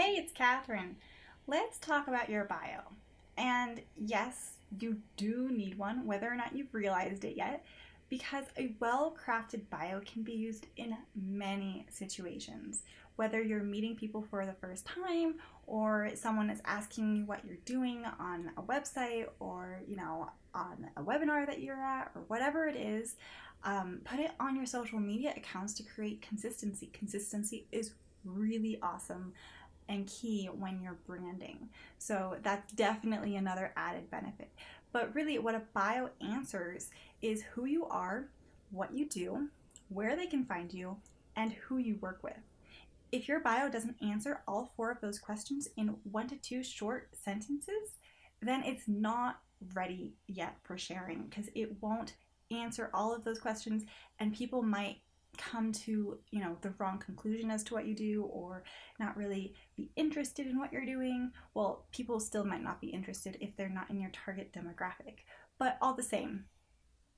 Hey, it's Katherine. Let's talk about your bio. And yes, you do need one, whether or not you've realized it yet, because a well crafted bio can be used in many situations. Whether you're meeting people for the first time, or someone is asking you what you're doing on a website, or on a webinar that you're at, or whatever it is, put it on your social media accounts to create consistency. Consistency is really awesome and key when you're branding. So that's definitely another added benefit. But really, what a bio answers is who you are, what you do, where they can find you, and who you work with. If your bio doesn't answer all four of those questions in 1 to 2 short sentences, then it's not ready yet for sharing because it won't answer all of those questions, and people might come to the wrong conclusion as to what you do, or not really be interested in what you're doing. Well, people still might not be interested if they're not in your target demographic, but all the same,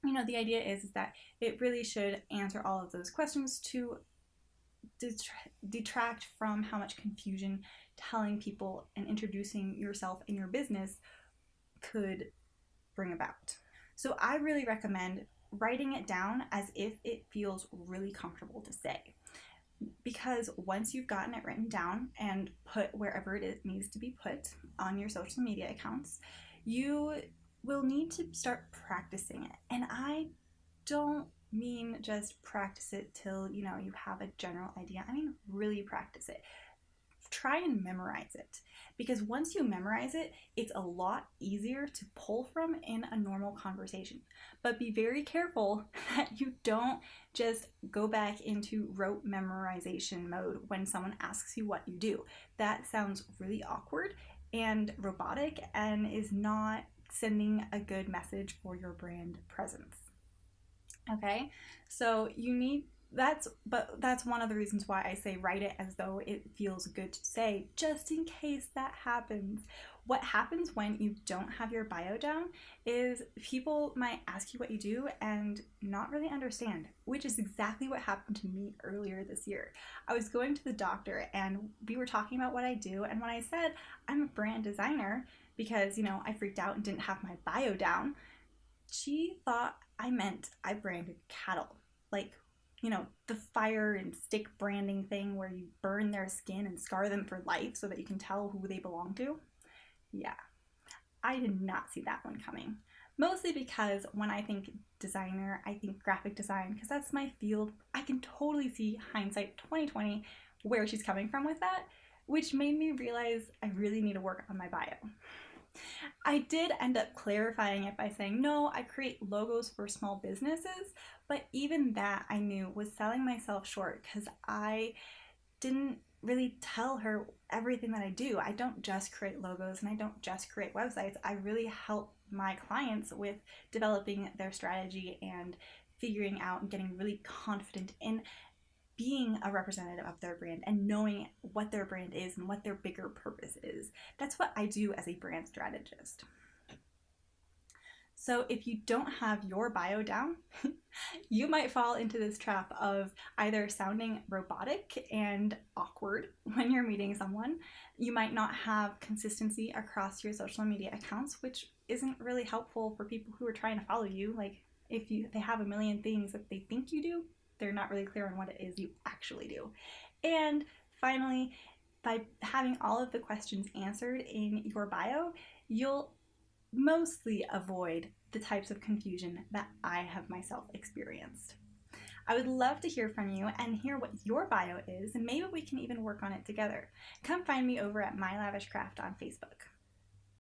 the idea is that it really should answer all of those questions to detract from how much confusion telling people and introducing yourself and your business could bring about. So I really recommend writing it down as if it feels really comfortable to say. Because once you've gotten it written down and put wherever it needs to be put on your social media accounts, you will need to start practicing it. And I don't mean just practice it till you have a general idea. I mean really practice it. Try and memorize it, because once you memorize it, it's a lot easier to pull from in a normal conversation. But be very careful that you don't just go back into rote memorization mode when someone asks you what you do. That sounds really awkward and robotic and is not sending a good message for your brand presence. Okay, so that's one of the reasons why I say write it as though it feels good to say, just in case that happens. What happens when you don't have your bio down is people might ask you what you do and not really understand, which is exactly what happened to me earlier this year. I was going to the doctor and we were talking about what I do, and when I said I'm a brand designer because I freaked out and didn't have my bio down, she thought I meant I branded cattle, like the fire and stick branding thing where you burn their skin and scar them for life so that you can tell who they belong to. Yeah, I did not see that one coming. Mostly because when I think designer, I think graphic design, because that's my field. I can totally see hindsight 2020 where she's coming from with that, which made me realize I really need to work on my bio. I did end up clarifying it by saying, no, I create logos for small businesses, but even that I knew was selling myself short because I didn't really tell her everything that I do. I don't just create logos and I don't just create websites. I really help my clients with developing their strategy and figuring out and getting really confident in being a representative of their brand and knowing what their brand is and what their bigger purpose is. That's what I do as a brand strategist. So if you don't have your bio down, you might fall into this trap of either sounding robotic and awkward when you're meeting someone. You might not have consistency across your social media accounts, which isn't really helpful for people who are trying to follow you. Like if they have a million things that they think you do, they're not really clear on what it is you actually do. And finally, by having all of the questions answered in your bio, you'll mostly avoid the types of confusion that I have myself experienced. I would love to hear from you and hear what your bio is, and maybe we can even work on it together. Come find me over at My Lavish Craft on Facebook.